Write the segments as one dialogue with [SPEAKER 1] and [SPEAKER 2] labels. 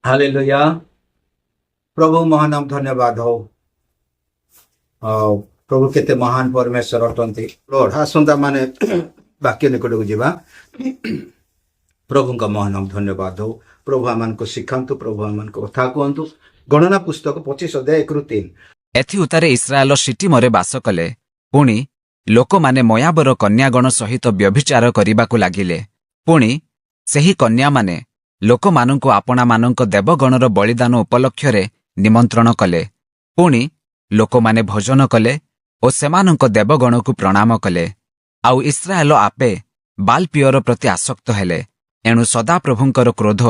[SPEAKER 1] Hallelujah. प्रभु महानाम धन्यवाद हो। प्रभु केते महान परमेश्वर अटंती। लॉर्ड आसंता माने वाक्य निकट को जीवा। प्रभु का महानाम धन्यवाद हो। प्रभु आमान को शिखांतु, प्रभु आमान को कथा कहतु। गणना पुस्तक 25 अध्याय 1-3।
[SPEAKER 2] एथि उतारे इस्राएल सिटिमरे बास कले। पुणी लोकमाने मोयाबर कन्यागण सहित व्यभिचार करिबाकु लागिले। पुणी सेही कन्यामाने लोकमानंकु आपणामानंक देवगणर बलिदान उपलक्ष्ୟରେ निमंत्रण कले। पुणी लोकमाने भोजन कले ओ सेमानंक देवगणकु प्रणाम कले। आउ इस्राएल आपे बालपियर प्रति आसक्त हेले। एणु सदाप्रभुंकर क्रोध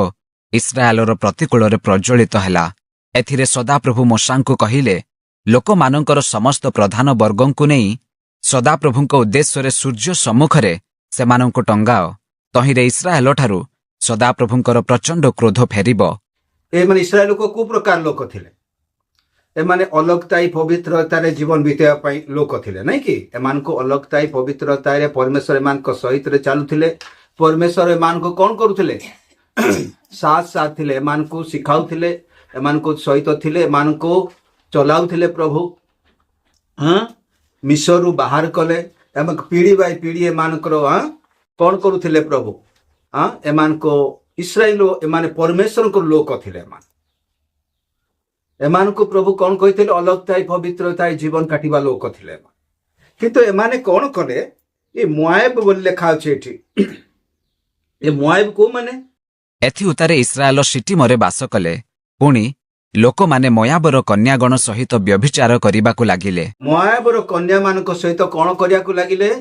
[SPEAKER 2] इस्राएलर प्रतिकूलरे प्रज्वलित हेला। एथिरे सदाप्रभु मोशांकु कहिले, लोकमानंकर समस्त प्रधान वर्गंकु नेई सदाप्रभुंक उद्देश्ୟରେ सूर्य सम्मुखरे सेमानंकु टंगाओ। तहिरे इस्राएल ठारू सदाप्रभुंकर प्रचंड क्रोध फेरिबो।
[SPEAKER 1] ए माने इस्राएल को कु प्रकार लोक थिले। ए माने अलगताई पवित्रतारे जीवन बितेवा पई लोक थिले नै कि। एमान को अलगताई पवित्रतारे परमेश्वर एमान को सहित रे चालुथिले। परमेश्वर एमान को कोन करूथिले? साथ साथ थिले। एमान को सिखाउथिले, एमान को सहित थिले, एमान को चलाउथिले। प्रभु मिसरु बाहर कले। एमान पीढ़ी बाय पीढ़ी एमान को कोन करूथिले? प्रभु एमान को इस्राएल एमान परमेश्वर को लोक थिले। एमान को प्रभु कौन कहिथिले? अलगताई पवित्रताई जीवन काटिबा लोक थिले। किंतु एमाने कौन कले? ए मोआब बोल लेखा अछि एठी। ए मोआब को माने?
[SPEAKER 2] एथि उतारे इस्राएल सिटिमरे बास कले। पुणी लोकमाने मोयाबर कन्यागण सहित व्यभिचार करिबाकु लागिले।
[SPEAKER 1] मोआबर कन्या मानक सहित कौन करियाकु लागिले?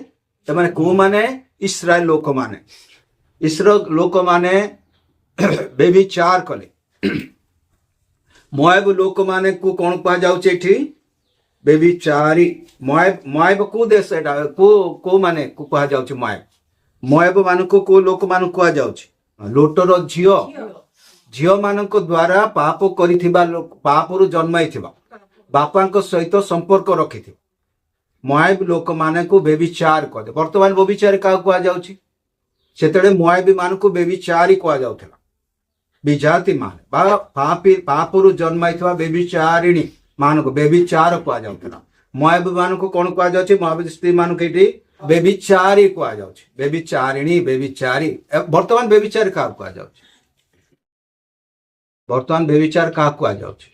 [SPEAKER 1] एमाने को माने? इस्राएल लोक माने। इस्राएल लोक माने व्यभिचार कले। मोआब लोक माने को कौन कहा जाउचे एठी? व्यभिचारी। मोआब को देश एटा को माने को कहा जाउचे? मोआब मानक को लोक मानक कहा जाउचे। लोटर झियो झियो मानक द्वारा पाप करिथिबा लोक, पापरु जन्माइथिबा बापांक सहित संपर्क रखिथिबा मोआब लोक माने को व्यभिचार कदे। वर्तमान व्यभिचार का कहा जाउची? सेतळे मोआबी मानक व्यभिचारी कहा जाउथला। विजाति माने बा पापरु जन्माइथिबा व्यभिचारिणी मानक व्यभिचार कहा जाउथला। मोआब मानक कोन कहा जाउची? मोआब स्त्री मानक एठी व्यभिचारी कहा जाउची। व्यभिचारिणी, व्यभिचारी। वर्तमान व्यभिचार का कहा जाउची? वर्तमान व्यभिचार का कहा जाउची?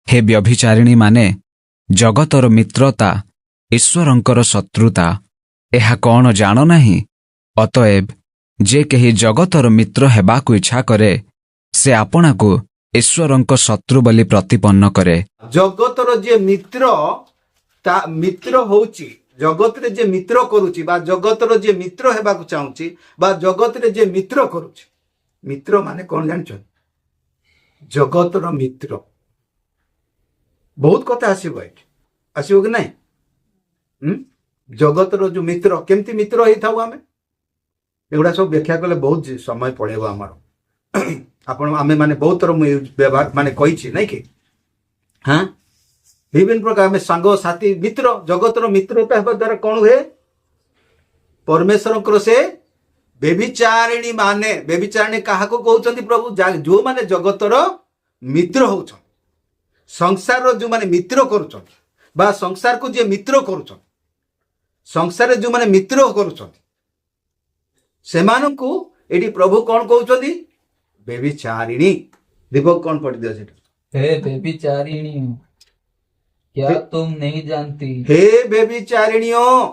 [SPEAKER 2] हे व्यभिचारिणी माने जगतर मित्रता, ईश्वरंकर शत्रुता। एहा कौन जानो नाही? अतएव जे केही जगतर मित्र हेबाकु इच्छा करे से आपणाकु ईश्वरंक शत्रु बोली प्रतिपन्न करे।
[SPEAKER 1] जगतर जे मित्र ता मित्र होउची, जगत रे जे मित्र करूची बा जगतर जे मित्र हेबाकु चाहूची बा जगत रे जे मित्र करूची। मित्र माने कोन जानिछ? जगतर मित्र। बहुत कथा आसीबो एठी। आसीबो कि नहीं? जगतर जो मित्र केमती मित्र होई थाउ आमे एगुड़ा सब व्याख्या कले बहुत समय पड़ेबो आमार। आपण आमे माने बहुत तरह व्यवहार माने कहिछि नहीं कि। विभिन्न प्रकार में सांग साथी मित्र जगतर मित्रता हेबा द्वारा कोन हुए? परमेश्वर से व्यभिचारिणी माने। व्यभिचारिणी काहा को कहउछन्ती प्रभु? जो माने जगतर मित्र होउछन, संसार जो माने मित्र करूछन बा संसार को जे मित्र करूछन, संसार जो माने मित्र करूछन सेमानंकु एडी प्रभु कौन कहउछन्ती? व्यभिचारिणी। दीपक कौन पढ़ दियो सेटा?
[SPEAKER 3] हे व्यभिचारिणी, क्या तुम नहीं जानती?
[SPEAKER 1] हे व्यभिचारिणियों,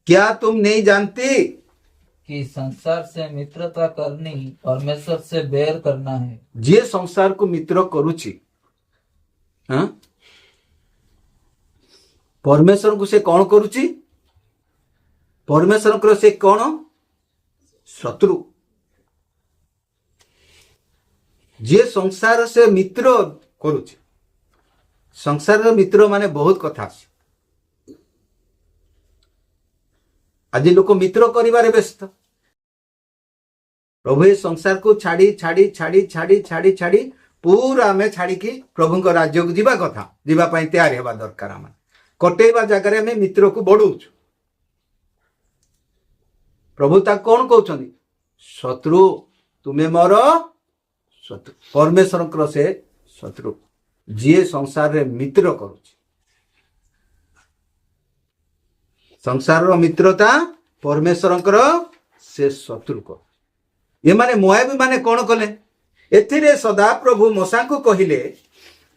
[SPEAKER 1] क्या तुम नहीं जानती
[SPEAKER 3] कि संसार से मित्रता करनी परमेश्वर से बैर करना है।
[SPEAKER 1] जे संसार को मित्र करूची परमेश्वर को से कौन करूची? परमेश्वर को से कौन? शत्रु। जे संसार से मित्र करूची। संसार मित्र माने बहुत कथा। आज लोक मित्र करिबारे व्यस्त। प्रभु ए संसार को छाड़ी छाड़ी छाड़ी छाड़ी छाड़ी छाड़ी पूरा में छाड़ी की प्रभु को राज्य को जीवा कथा जीवा पई तैयार हेबा दरकार। आम कटेबा जगह में मित्र को बढ़ाऊछु। प्रभु ता कौन कहउछन्ती? शत्रु। तुमे मोर ଶତ୍ରୁ ପରମେଶ୍ୱରଙ୍କର ସେ ଶତ୍ରୁ ଯିଏ ସଂସାରରେ ମିତ୍ର କରୁଛି ସଂସାରର ମିତ୍ରତା ପରମେଶ୍ୱରଙ୍କର ସେ ଶତ୍ରୁ କରୁ ଏମାନେ ମୋଆବୀ ମାନେ କ'ଣ କଲେ ଏଥିରେ ସଦାପ୍ରଭୁ ମୂଷାଙ୍କୁ କହିଲେ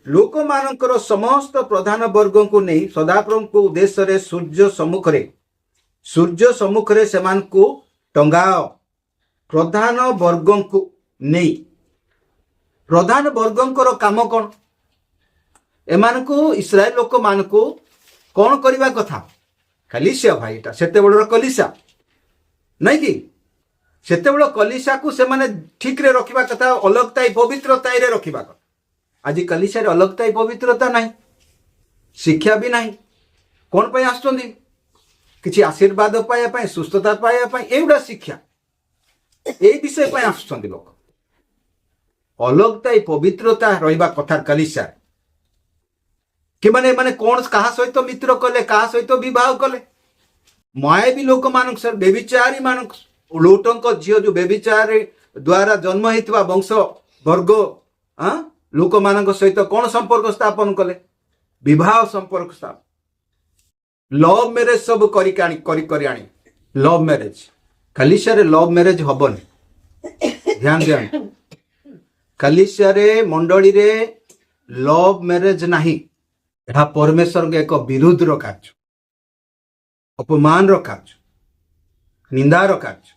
[SPEAKER 1] ଲୋକମାନଙ୍କର ସମସ୍ତ ପ୍ରଧାନ ବର୍ଗଙ୍କୁ ନେଇ ସଦାପ୍ରଭୁଙ୍କ ଉଦ୍ଦେଶ୍ୟରେ ସୂର୍ଯ୍ୟ ସମ୍ମୁଖରେ ସେମାନଙ୍କୁ ଟଙ୍ଗାଅ ପ୍ରଧାନ ବର୍ଗଙ୍କୁ ନେଇ ପ୍ରଧାନ ବର୍ଗଙ୍କର କାମ କ'ଣ ଏମାନଙ୍କୁ ଇସ୍ରାଏଲ ଲୋକମାନଙ୍କୁ କ'ଣ କରିବା କଥା କଲିସିଆ ଭାଇଟା ସେତେବେଳର କଲିସା ନାଇଁ କି ସେତେବେଳ କଲିସାକୁ ସେମାନେ ଠିକରେ ରଖିବା କଥା ଅଲଗତାଇ ପବିତ୍ରତାରେ ରଖିବା କଥା ଆଜି କଲିସାରେ ଅଲଗତାଇ ପବିତ୍ରତା ନାହିଁ ଶିକ୍ଷା ବି ନାହିଁ କ'ଣ ପାଇଁ ଆସୁଛନ୍ତି କିଛି ଆଶୀର୍ବାଦ ପାଇବା ପାଇଁ ସୁସ୍ଥତା ପାଇବା ପାଇଁ ଏଇଗୁଡ଼ା ଶିକ୍ଷା ଏଇ ବିଷୟ ପାଇଁ ଆସୁଛନ୍ତି ଲୋକ ଅଲଗତାଇ ପବିତ୍ରତା ରହିବା କଥା କଲିସାରେ କିମାନେ ଏମାନେ କ'ଣ କାହା ସହିତ ମିତ୍ର କଲେ କାହା ସହିତ ବିବାହ କଲେ ମାୟାବୀ ଲୋକମାନଙ୍କ ସହିତ ବ୍ୟଭିଚାରୀ ମାନଙ୍କ ଲୁଟଙ୍କ ଝିଅ ଯୋଉ ବ୍ୟଭିଚାରୀ ଦ୍ୱାରା ଜନ୍ମ ହେଇଥିବା ବଂଶ ବର୍ଗ ଲୋକମାନଙ୍କ ସହିତ କ'ଣ ସମ୍ପର୍କ ସ୍ଥାପନ କଲେ ବିବାହ ସମ୍ପର୍କ ସ୍ଥାପନ ଲଭ୍ ମ୍ୟାରେଜ ସବୁ କରି ଆଣି ଲଭ୍ ମ୍ୟାରେଜ କଲିସିଆରେ ଲଭ୍ ମ୍ୟାରେଜ ହବନି ଧ୍ୟାନ ଦିଅନ୍ତୁ କଲିସିଆରେ ମଣ୍ଡଳୀରେ ଲଭ୍ ମ୍ୟାରେଜ ନାହିଁ ଏହା ପରମେଶ୍ୱରଙ୍କ ଏକ ବିରୁଦ୍ଧର କାର୍ଯ୍ୟ ଅପମାନର କାର୍ଯ୍ୟ ନିନ୍ଦାର କାର୍ଯ୍ୟ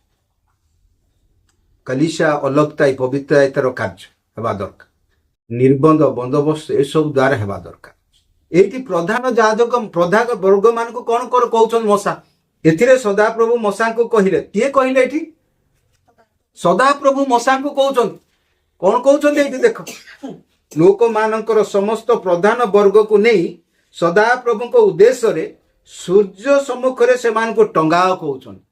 [SPEAKER 1] କଲିସିଆ ଅଲଗତାଇ ପବିତ୍ରତାର କାର୍ଯ୍ୟ ହେବା ଦରକାର ନିର୍ବନ୍ଧ ବନ୍ଦୋବସ୍ତ ଏସବୁ ଦ୍ୱାରା ହେବା ଦରକାର ଏଇଠି ପ୍ରଧାନ ଯାଜକ ପ୍ରଧାନ ବର୍ଗ ମାନଙ୍କୁ କ'ଣ କହୁଛନ୍ତି ମୂଷା ଏଥିରେ ସଦାପ୍ରଭୁ ମୂଷାଙ୍କୁ କହିଲେ କିଏ କହିଲେ ଏଠି ସଦାପ୍ରଭୁ ମୂଷାଙ୍କୁ କହୁଛନ୍ତି କ'ଣ କହୁଛନ୍ତି ଏଇଠି ଦେଖ ଲୋକମାନଙ୍କର ସମସ୍ତ ପ୍ରଧାନ ବର୍ଗକୁ ନେଇ ସଦାପ୍ରଭୁଙ୍କ ଉଦ୍ଦେଶ୍ୟରେ ସୂର୍ଯ୍ୟ ସମ୍ମୁଖରେ ସେମାନଙ୍କୁ ଟଙ୍ଗାଅ କହୁଛନ୍ତି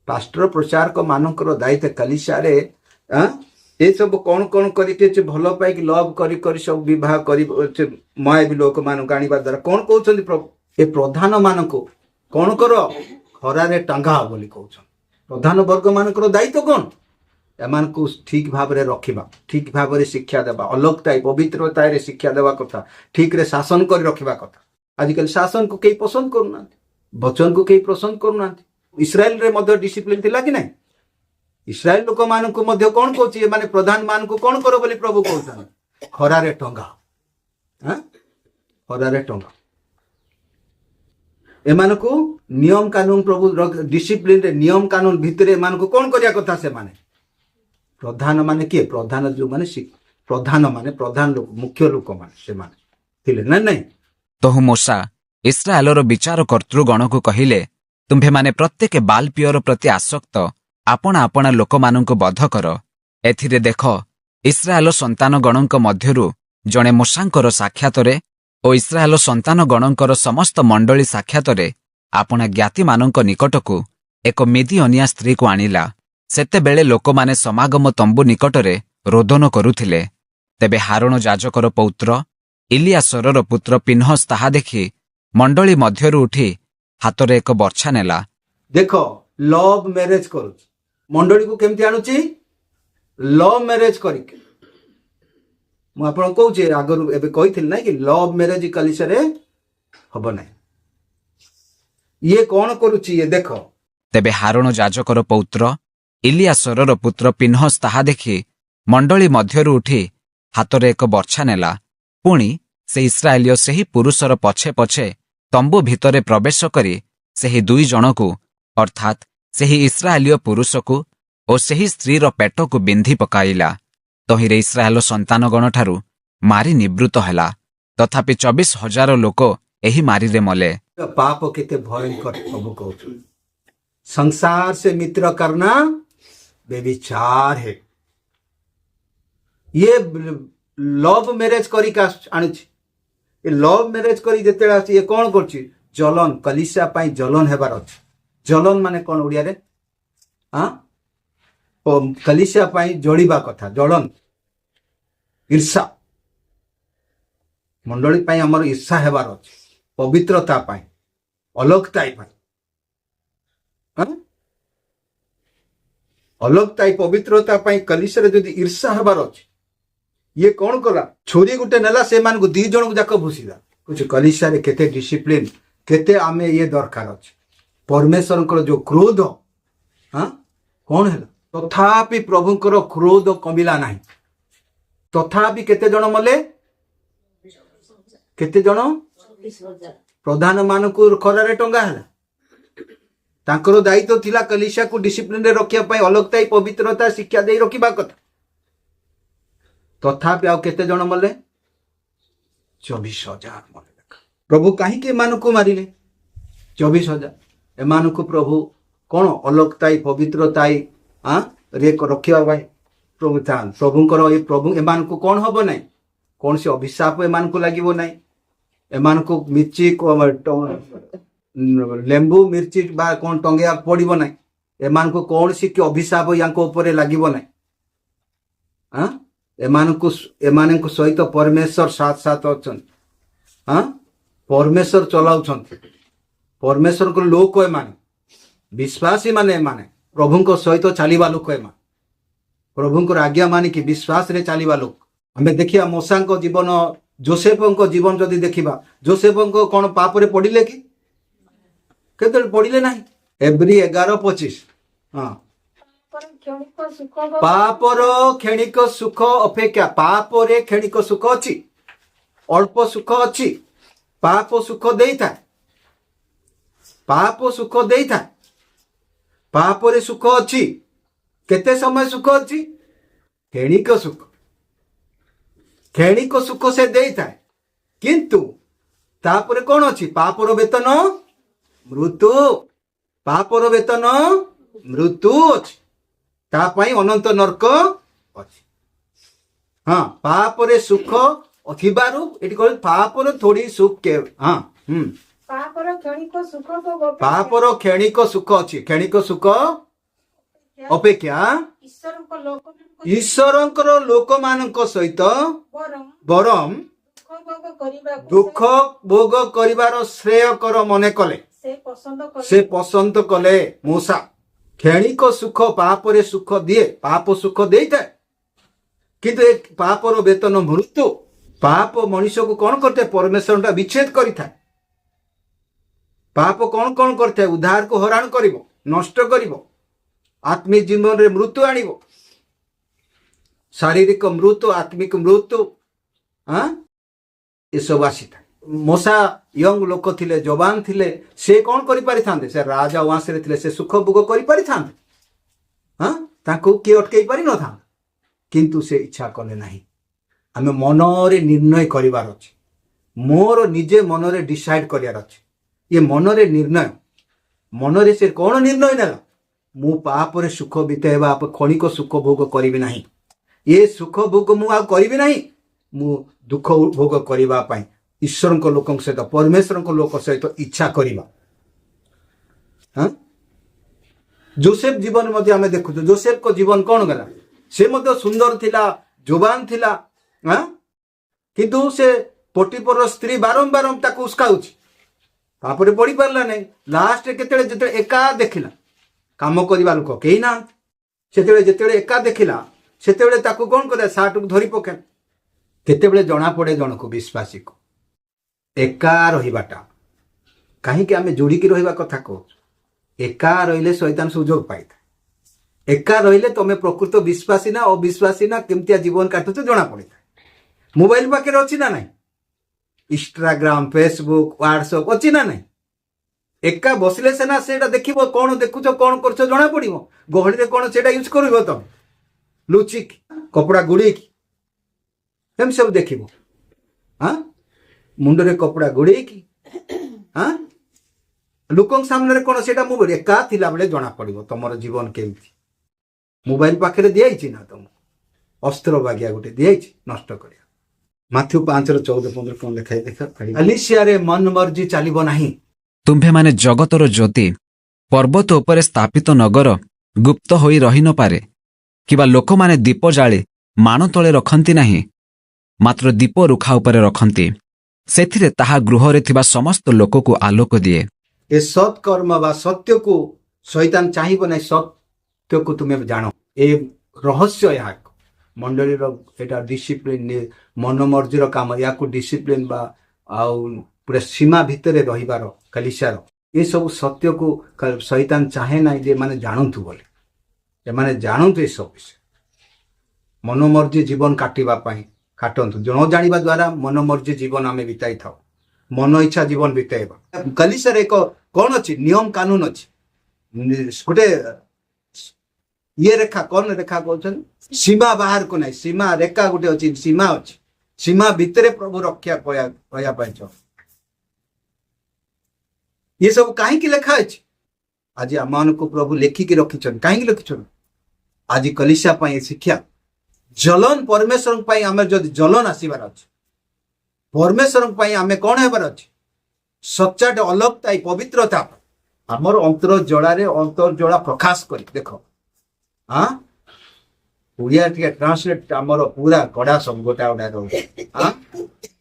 [SPEAKER 1] ପାଷ୍ଟର ପ୍ରଚାରକ ମାନଙ୍କର ଦାୟିତ୍ୱ କଲିସିଆରେ ଏସବୁ କ'ଣ କରିକି ଭଲ ପାଇକି ଲଭ୍ କରି ସବୁ ବିବାହ କରି ମାୟାବୀ ଲୋକମାନଙ୍କୁ ଆଣିବା ଦ୍ୱାରା କ'ଣ କହୁଛନ୍ତି ପ୍ରଭୁ ଏ ପ୍ରଧାନ ମାନଙ୍କୁ କ'ଣ କର ଖରାରେ ଟଙ୍ଗାଅ ବୋଲି କହୁଛନ୍ତି ପ୍ରଧାନ ବର୍ଗ ମାନଙ୍କର ଦାୟିତ୍ୱ କ'ଣ ଏମାନଙ୍କୁ ଠିକ ଭାବରେ ରଖିବା ଠିକ ଭାବରେ ଶିକ୍ଷା ଦେବା ଅଲଗତାଇ ପବିତ୍ରତାରେ ଶିକ୍ଷା ଦେବା କଥା ଠିକରେ ଶାସନ କରି ରଖିବା କଥା ଆଜିକାଲି ଶାସନକୁ କେହି ପସନ୍ଦ କରୁନାହାନ୍ତି ବଚନକୁ କେହି ପସନ୍ଦ କରୁନାହାନ୍ତି ଇସ୍ରାଏଲରେ ମଧ୍ୟ ଡିସିପ୍ଲିନ ଥିଲା କି ନାହିଁ ଇସ୍ରାଏଲ ଲୋକମାନଙ୍କୁ ମଧ୍ୟ କ'ଣ କହୁଛି ଏମାନେ ପ୍ରଧାନ ମାନଙ୍କୁ କ'ଣ କର ବୋଲି ପ୍ରଭୁ କହୁଛନ୍ତି ଖରାରେ ଟଙ୍ଗା ଖରାରେ ଟଙ୍ଗା ଏମାନଙ୍କୁ ନିୟମ କାନୁନ ପ୍ରଭୁ ଡିସିପ୍ଲିନରେ ନିୟମ କାନୁନ ଭିତରେ ଏମାନଙ୍କୁ କ'ଣ କରିବା କଥା ସେମାନେ ପ୍ରଧାନ ମାନେ କିଏ ପ୍ରଧାନ ଯୋଉମାନେ ପ୍ରଧାନ ଲୋକ ମୁଖ୍ୟ ଲୋକମାନେ ସେମାନେ ଥିଲେ ନାଇଁ
[SPEAKER 2] ତହୁ ମୂଷା ଇସ୍ରାଏଲର ବିଚାର କର୍ତ୍ତୃଗଣକୁ କହିଲେ ତୁମ୍ଭେମାନେ ପ୍ରତ୍ୟେକ ବାଲ ପିଅର ପ୍ରତି ଆସକ୍ତ ଆପଣା ଆପଣା ଲୋକମାନଙ୍କୁ ବଧ କର ଏଥିରେ ଦେଖ ଇସ୍ରାଏଲ ସନ୍ତାନଗଣଙ୍କ ମଧ୍ୟରୁ ଜଣେ ମୂଷାଙ୍କର ସାକ୍ଷାତରେ ଓ ଇସ୍ରାଏଲ ସନ୍ତାନଗଣଙ୍କର ସମସ୍ତ ମଣ୍ଡଳୀ ସାକ୍ଷାତରେ ଆପଣା ଜ୍ଞାତିମାନଙ୍କ ନିକଟକୁ ଏକ ମିଦିଅନିଆ ସ୍ତ୍ରୀକୁ ଆଣିଲା ସେତେବେଳେ ଲୋକମାନେ ସମାଗମ ତମ୍ବୁ ନିକଟରେ ରୋଦନ କରୁଥିଲେ ତେବେ ହାରଣ ଯାଜକର ପୌତ୍ର ଇଲିଆସରର ପୁତ୍ର ପିନ୍ହସ ତାହା ଦେଖି ମଣ୍ଡଳୀ ମଧ୍ୟରୁ ଉଠି ହାତରେ ଏକ ବର୍ଚ୍ଛା ନେଲା
[SPEAKER 1] ଦେଖ ଲଭ୍ ମ୍ୟାରେଜ କରୁଛି ମଣ୍ଡଳୀକୁ କେମିତି ଆଣୁଛି ଲଭ୍ ମ୍ୟାରେଜ କରିକି ମୁଁ ଆପଣଙ୍କୁ କହୁଛି ଆଗରୁ ଏବେ କହିଥିଲି ନାଇଁ କି ଲଭ୍ ମ୍ୟାରେଜ କଲିସିଆରେ ହବ ନାହିଁ ଇଏ କ'ଣ କରୁଛି ଇଏ ଦେଖ
[SPEAKER 2] ତେବେ ହାରଣ ଯାଜକର ପୌତ୍ର ଇଲିଆସରର ପୁତ୍ର ପିନ୍ହସ ତାହା ଦେଖି ମଣ୍ଡଳୀ ମଧ୍ୟରୁ ଉଠି ହାତରେ ଏକ ବର୍ଚ୍ଛା ନେଲା ପୁଣି ସେ ଇସ୍ରାଏଲୀୟ ସେହି ପୁରୁଷର ପଛେ ପଛେ ତମ୍ବୁ ଭିତରେ ପ୍ରବେଶ କରି ସେହି ଦୁଇ ଜଣକୁ ଅର୍ଥାତ୍ ସେହି ଇସ୍ରାଏଲୀୟ ପୁରୁଷକୁ ଓ ସେହି ସ୍ତ୍ରୀର ପେଟକୁ ବିନ୍ଧି ପକାଇଲା ତହିଁରେ ଇସ୍ରାଏଲ ସନ୍ତାନଗଣଠାରୁ ମାରି ନିବୃତ୍ତ ହେଲା ତଥାପି 24,000 ଲୋକ ଏହି ମାରିରେ ମଲେ
[SPEAKER 1] पाप कितने भयंकर प्रभु कहते संसार से मित्र करना बेविचार है ये लव मैरिज करी का आनुची ये लव मैरिज करी जेते आछि ये कोन करछि जलन कलिसा पाई जलन हेबार अछि जलन माने कोन ओडिया रे हां कलिसा पाई जोड़ीबा कथा जलन ईर्षा मंडली पाई हमर ईर्षा हेबार अछि पवित्रता पाई अलगताई पाई अलगता पवित्रता कलिसिया जदि ईर्षा हबार अच्छे ये कौन कला छोरी गुटे नेला से मान को 2 जन जाक भूसीदा कुछ कलिसिया रे केते डिसिप्लिन केते आमे ये दरकार अच्छे परमेश्वर जो क्रोध हाँ कौन है तथापि प्रभुंकर क्रोध कमिला नहीं तथापि केते जन मले केते जन प्रधान मान को खरारे टंगा है तांकर दायित्व थिला कलिसिया को डिसिप्लिन रे रखिया पई अलगता पवित्रता शिक्षा दे रखिबा कथा तथापि आउ केते जन मले 24,000 मले प्रभु कहीं के मान को मारिले 24,000 एमान को प्रभु कौन अलगता पवित्रता रे रखिया भाई प्रभु था प्रभुंकर ये प्रभु एमान को कौन हब नहीं कौन से अभिशाप एमान को लागिबो नहीं एमान को मिर्ची लेंबू मिर्ची बा कौन टंगिया पड़ो ना एमान को कौन सी कि अभिशाप या लगिबो ना हाँ एमान को सहित परमेश्वर साथ साथ अच्छा हाँ परमेश्वर चलाऊ परमेश्वर को लोक एमान विश्वासी माने एमान प्रभु सहित चलवा लोक एमान प्रभुंकर आज्ञा मानिकी विश्वास रे चलवा लोक आमे देखिया मोसा जीवन जोसेफ जीवन जदि देखिबा जोसेफ कौन पाप रे पड़िले कि केते पड़िले नहीं एब्री 11:25 हाँ पापर क्षणिक सुख अपेक्षा पाप रे क्षणिक सुख अच्छी अल्प सुख अच्छी पाप सुख दे था पाप सुख दे था पाप रे सुख अच्छी केते समय सुख अच्छी क्षणिक सुख से दे था किंतु तापर कौन अच्छी पापर वेतन मृत्यु पापर वेतन मृत्यु अच्छी तापाई अनंत नरक अच्छी हाँ पापरे सुख थिबारु एटी कहले पापर थोड़ी सुख के हाँ
[SPEAKER 4] पापर
[SPEAKER 1] क्षणिक सुख अच्छी क्षणिक सुख अपेक्षा ईश्वरंकर लोक मानक सहित बरम दुख भोग करिवार श्रेयकर मने कले से पसंद कले मूसा क्षणिक सुख पापरे सुख दिए पाप सुख दे था किंतु एक पापर वेतन मृत्यु पाप मनुष्य को कौन करते परमेश्वर विच्छेद करिथा पाप कौन कौन करते उद्धार को हरान करिवो नष्ट करिवो आत्मिक जीवन रे मृत्यु आनिवो शारीरिक मृत्यु आत्मिक मृत्यु हाँ ये सब आसी था मोसा यंग लोक थिले जवान थिले से कौन करि पारि थांदे से राजा वास रे थिले से सुख भोग करि पारि थांदे हाँ ताको के अटकई पारि न था किंतु से इच्छा कले नहीं आमे मन रे निर्णय करिवार अछि मोर निजे मन रे डिसाइड करियार अछि ये मन रे निर्णय मन रे से कौन निर्णय नेला मु पाप रे सुख बितेबा क्षणिक सुख भोग करिबि नहीं ये सुख भोग मु आ करिबि नहीं मु दुख भोग करिबा पई ईश्वर को लोक सहित परमेश्वर को लोक सहित इच्छा करिबा हाँ जोसेफ जीवन मध्य आमे देखु जोसेफ को जीवन कौन गला से मध्य सुंदर थिला जुबान थिला हाँ किंतु से पोटिपर स्त्री बारंबार ताको उस्काउची तापरे पड़ी पारला नहीं लास्ट केतेले जेते एका देखिला काम करिबा लोक केही ना सेतेले जेतेले एका देखिला सेतेले ताको कोन करे साट को धरी पके केतेबेले जना पड़े जन को विश्वासी को एका रहिबाटा कहीं आमे जोड़िकी रहिबा कथा को एका रहिले शैतान सुजोग पाई एका रहिले तमे प्रकृत विश्वासी ना अविश्वासी ना केमतिया जीवन काटुछ जना पड़े मोबाइल पाखे अच्छी ना नहीं इंस्टाग्राम फेसबुक व्हाट्सएप अच्छी ना नहीं एका बसले सेना सेटा देखिबो कौन देखुछ कौन करछ जना पड़िबो गहड़ी रे कौन सेटा यूज करिवो तमे लुचिक कपड़ा गुड़ीक हम सब देखिबो हाँ मुंडरे कपड़ा गुड़ेकी हाँ लोक सामने कौन से मोबाइल एका थिला बेले जना पड़ो तुम जीवन केमती मोबाइल पाखे दिखाई ना तुम अस्त्र बागिया गोटे दिखाई नष्ट कर माथ्यू 5:14-15 कौन लिखाई देख अलिसिया रे मन मर्जी चलिबो नहीं
[SPEAKER 2] तुम्भे माने जगतर ज्योति पर्वत उपरे स्थापित नगर गुप्त होई रही न पारे किबा लोक माने दीप जाळे मान तळे रखंती नाही मात्र दीप रुखा उपरे रखंती सेथिरे ताहा गृहरे थिबा समस्त लोक को आलोक दिए
[SPEAKER 1] ए सत्कर्म बा सत्य को शैतान चाहिबो नहीं सत ସତ୍ୟକୁ ତୁମେ ଜାଣ। ଏ ରହସ୍ୟ ଏହା ମଣ୍ଡଳୀର ଏଇଟା ଡିସିପ୍ଲିନ ମନ ମର୍ଜିର କାମ। ୟାକୁ ଡିସିପ୍ଲିନ ବା ଆଉ ପୁରା ସୀମା ଭିତରେ ରହିବାର କଲିସିଆର ଏସବୁ ସତ୍ୟକୁ ଶୈତାନ ଚାହେଁ ନାହିଁ ଯେ ଏମାନେ ଜାଣନ୍ତୁ ବୋଲି। ଏମାନେ ଜାଣନ୍ତୁ ଏସବୁ ବିଷୟ। ମନମର୍ଜି ଜୀବନ କାଟିବା ପାଇଁ କାଟନ୍ତୁ। ନ ଜାଣିବା ଦ୍ୱାରା ମନମର୍ଜି ଜୀବନ ଆମେ ବିତାଇ ଥାଉ। ମନ ଇଚ୍ଛା ଜୀବନ ବିତାଇବା। କଲିସିଆର ଏକ କ'ଣ ଅଛି? ନିୟମ କାନୁନ ଅଛି। ଗୋଟେ ଇଏ ରେଖା, କ'ଣ ରେଖା କହୁଛନ୍ତି? ସୀମା ବାହାରକୁ ନାହିଁ। ସୀମା ରେଖା ଗୋଟେ ଅଛି, ସୀମା ଅଛି। ସୀମା ଭିତରେ ପ୍ରଭୁ ରକ୍ଷା କରିବା ପାଇଁ ଚାହୁଁ। ये सब कहीं लेखा अछि? आज आम को प्रभु लेखिकी रखिछन। कहीं लिखिछन? आज कलिसिया पाई शिक्षा जलन परमेश्वर पाई आमे जदि जलन आसीबार अछि, परमेश्वर पाई आमे कोन हेबार अछि? सच्चाट अलगता पवित्रता आमर अंतर जड़ारे अंतर जड़ा प्रकाश करी देखो। हाँ ओडिया टिके ट्रांसलेट आमर पूरा कड़ा सब गोटा गोटा रही। हाँ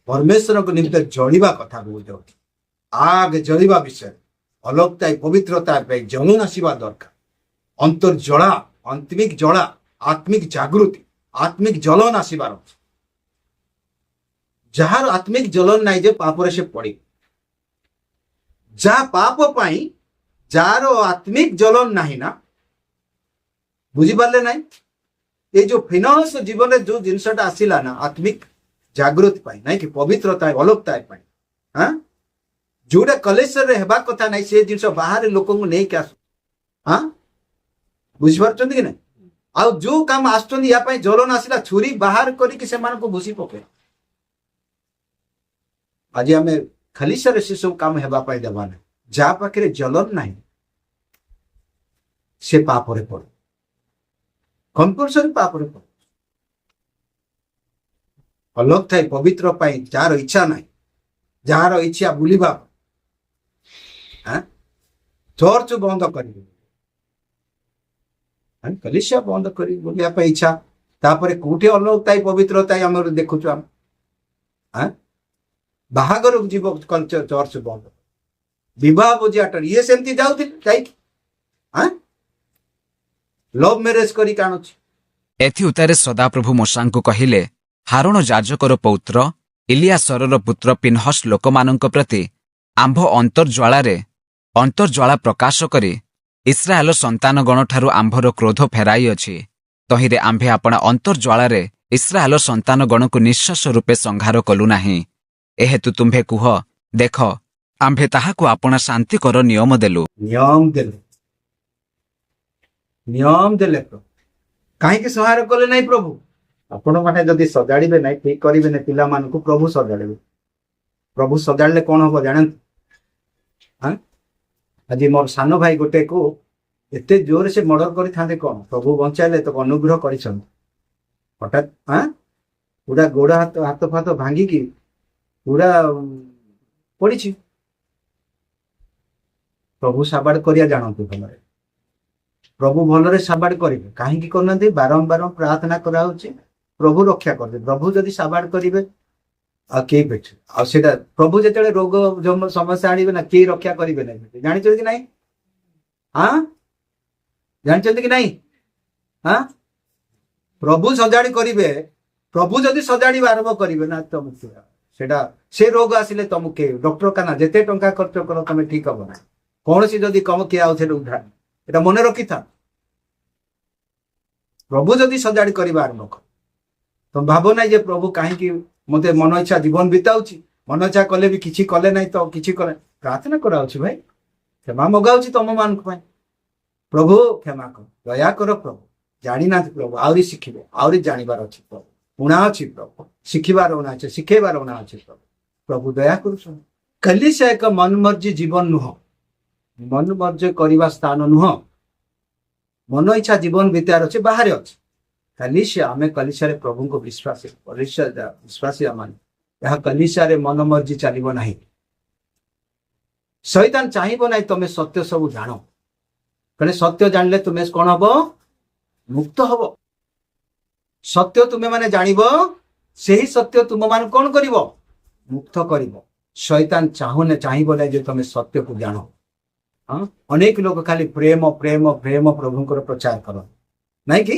[SPEAKER 1] परमेश्वर को निमित्त जड़िबा कथा बुझ आग जलिबा विषय अलगता पवित्रता जलन आसवा दरकार। अंतर जड़ा आत्मिक जड़ा आत्मिक जागृति आत्मिक जलन आसबार जार आत्मिक जलन नाई जे पापरे से पड़ी जा पाप पाई जार आत्मिक जलन नहीं ना बुझीपारे ना। ये जो फिनांस जीवन जो जिनसटा आसला ना आत्मिक जागृति पाई ना कि पवित्रता अलगता हाँ जोटा कलेक्शन हेबा कथा नहीं से जिन बाहर लोक नहीं क्या हाँ बुझीपार कि ना। आ जो काम आसपाई जलन आसला छुरी बाहर करके भूसी पके। आज आम खाली से सब काम हेबाई देवा ना जहाँ पाखे जलन नहीं से पापरे पड़े कंपलसरी पापरे पड़े। अलग थाई पवित्र पाई जार इच्छा ना जार इच्छा बुलवा चर्च बंद कर कलिसिया बंद कर बुलिया इच्छा तापर कोठी अलगता पवित्रता आम देखुच आम बाहागर जीव कल्चर चर्च बंद विवाह भोजी आटर ये सेमती जाऊ लव मैरेज करी काणुची।
[SPEAKER 2] एथि उतारे सदाप्रभु मूसाଙ୍କୁ କହିଲେ हारुण ଯାଜକର ପୌତ୍ର ଇଲିଆସରର ପୁତ୍ର ପିନହସ ଲୋକମାନଙ୍କ ପ୍ରତି ଆମ୍ଭ ଅନ୍ତର୍ଜ୍ୱାଳା ପ୍ରକାଶ କରି ଇସ୍ରାଏଲ ସନ୍ତାନଗଣଠାରୁ ଆମ୍ଭର କ୍ରୋଧ ଫେରାଇଅଛି। ତହିଁରେ ଆମ୍ଭେ ଆପଣା ଅନ୍ତର୍ଜ୍ୱାଳାରେ ଇସ୍ରାଏଲ ସନ୍ତାନଗଣକୁ ନିଃଶେଷ ରୂପେ ସଂହାର କଲୁ ନାହିଁ। ଏହେତୁ ତୁମ୍ଭେ କୁହ ଦେଖ ଆମ୍ଭେ ତାହାକୁ ଆପଣା ଶାନ୍ତିକର ନିୟମ ଦେଲୁ।
[SPEAKER 1] नियम देले कहीं संहार कले नहीं प्रभु आपण मैंने जदि सजाड़े ना ठीक करेंगे ना पिला मान को प्रभु सजाड़े। प्रभु सजाड़े कौन हम जानते? हाँ आज मोर सान भाई गोटे को एत जोर से मर्डर करते कौन प्रभु बचाइले तो अनुग्रह कर हठात हाँ पूरा गोड़ हाथ हाथ फाथ भांगिकी पूरा पड़ी प्रभु साबाड़ करिया जानते भल प्रभु भलरे साबाड़ करेंगे कहीं करना बारंबार प्रार्थना करा प्रभु रक्षा करदे। प्रभु जदि साबाड़ करेंगे आगे आटा प्रभु जो रोग समस्या आने ना किए रक्षा करेंगे ना जानी कि नहीं? हाँ जानते कि नहीं? हाँ प्रभु सजाड़ी करेंगे प्रभु जदि सजाड़ी आरंभ करेंगे ना तुम से रोग आसिले तुमके डॉक्टर खाना जिते टंका खर्च कर तुम ठीक हम ना कौन सी जदि कम किए उधार এটা মনে রক্ষিথা। প্রভু যদি সজাড়ি করা আরম্ভ কর তুমি ভাব না যে প্রভু কাহিকি মতে মন ইচ্ছা জীবন বিতাউছি মন ইচ্ছা কলে বি কিছু কলে নাই তো কিছু কলে প্রার্থনা করা হচ্ছে ভাই ক্ষমা মগাউছি তম ମାନଙ୍କ ପାଇଁ প্রভু ক্ষমা কর দয়া কর প্রভু জানি না প্রভু আউরি শিখিবে আউরি জানিবার ଅଛି প্রভু উଣା ଅଛି প্রভু শিখিবার উଣା আছে শিখেবার উଣା ଅଛି প্রভু প্রভু দয়া করুছ। কলিসা এক মনমর্জি জীবন নুহ मन मर्जी करने स्थान नुह मन इच्छा जीवन बीतार अच्छे बाहर अच्छे कलिसिया आम कलिसिया प्रभु को विश्वासी विश्वासी आम कलिसिया मन मर्जी चलो ना शैतान चाहिए ना तुम सत्य सब जान कहे सत्य जानले तुम्हें कौन हम मुक्त हम सत्य तुम्हें माने जानिब से ही सत्य तुम मान कौन कर मुक्त कर शैतान चाहिए ना तुम सत्य को जान हाँ अनेक लोग खाली प्रेम प्रेम प्रेम प्रभुଙ୍କର प्रचार कर नहीं कि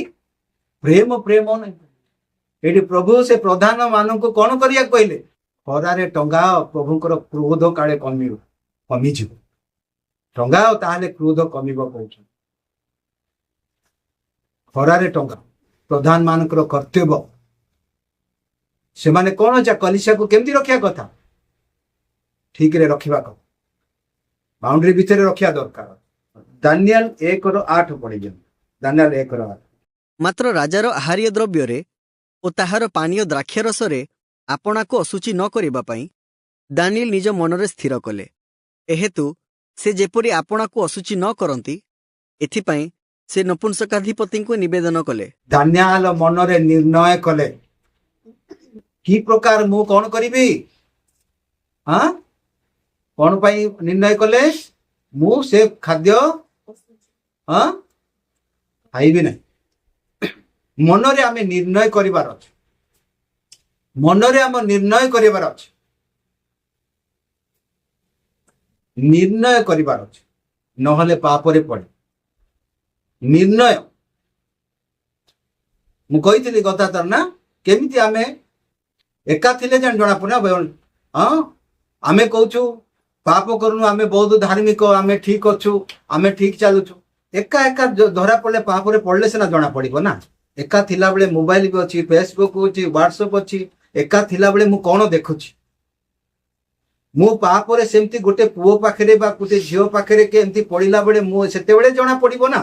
[SPEAKER 1] प्रेम प्रेम नहीं ଏଠି ପ୍ରଭୁ ସେ ପ୍ରଧାନ ମାନଙ୍କୁ କଣ କରିବାକୁ କହିଲେ ଖରାରେ ଟଙ୍ଗାଅ ପ୍ରଭୁଙ୍କର କ୍ରୋଧ କାଳେ କମିଯିବ ଟଙ୍ଗାଅ ତାହେଲେ କ୍ରୋଧ କମିବ କହୁଛନ୍ତି ଖରାରେ ଟଙ୍କା ପ୍ରଧାନ ମାନଙ୍କର କର୍ତ୍ତବ୍ୟ ସେମାନେ କଣ କଲିସିଆକୁ କେମିତି ରଖିବା କଥା ଠିକରେ ରଖିବା କଥା ବାଉଣ୍ଡରୀ ଭିତରେ ରଖିବା ଦରକାର ଦାନିଏଲ 1:8 ପଢିଛନ୍ତି ଦାନିଏଲ 1:8
[SPEAKER 4] ମାତ୍ର ରାଜାର ଆହାର୍ୟ ଦ୍ରବ୍ୟରେ ଓ ତାହାର ପାନୀୟ ଦ୍ରାକ୍ଷାରସରେ ଆପଣାକୁ ଅଶୁଚି ନ କରିବା ପାଇଁ ଦାନିଏଲ ନିଜ ମନରେ ସ୍ଥିର କଲେ ଏହେତୁ ସେ ଯେପରି ଆପଣାକୁ ଅଶୁଚି ନ କରନ୍ତି ଏଥିପାଇଁ ସେ ନପୁଂସକାଧିପତିଙ୍କୁ ନିବେଦନ କଲେ
[SPEAKER 1] ଦାନିଏଲ ମନରେ ନିର୍ଣ୍ଣୟ କଲେ କି ପ୍ରକାର ମୁଁ କଣ କରିବି ହଁ କଣ ପାଇଁ ନିର୍ଣ୍ଣୟ କଲେ ମୁଁ ସେ ଖାଦ୍ୟ ହଁ ଖାଇବି ନାହିଁ ମନରେ ଆମେ ନିର୍ଣ୍ଣୟ କରିବାର ଅଛି ମନରେ ଆମ ନିର୍ଣ୍ଣୟ କରିବାର ଅଛି ନିର୍ଣ୍ଣୟ କରିବାର ଅଛି ନହେଲେ ପାପରେ ପଡେ ନିର୍ଣ୍ଣୟ ମୁଁ କହିଥିଲି କଥା ତାର ନା କେମିତି ଆମେ ଏକା ଥିଲେ ଜଣା ପଡେ ହଁ ଆମେ କହୁଛୁ ପାପ କରୁନୁ ଆମେ ବହୁତ ଧାର୍ମିକ ଆମେ ଠିକ ଅଛୁ ଆମେ ଠିକ ଚାଲୁଛୁ ଏକା ଏକା ଧରା ପଡିଲେ ପାପରେ ପଡିଲେ ସିନା ଜଣା ପଡିବ ନା ଏକା ଥିଲାବେଳେ ମୋବାଇଲ ବି ଅଛି ଫେସବୁକ୍ ଅଛି ହ୍ୱାଟ୍ସଆପ୍ ଅଛି ଏକା ଥିଲାବେଳେ ମୁଁ କଣ ଦେଖୁଛି ମୁଁ ପାପରେ ସେମିତି ଗୋଟେ ପୁଅ ପାଖରେ ବା ଗୋଟେ ଝିଅ ପାଖରେ କେମିତି ପଡିଲା ବେଳେ ମୁଁ ସେତେବେଳେ ଜଣା ପଡିବ ନା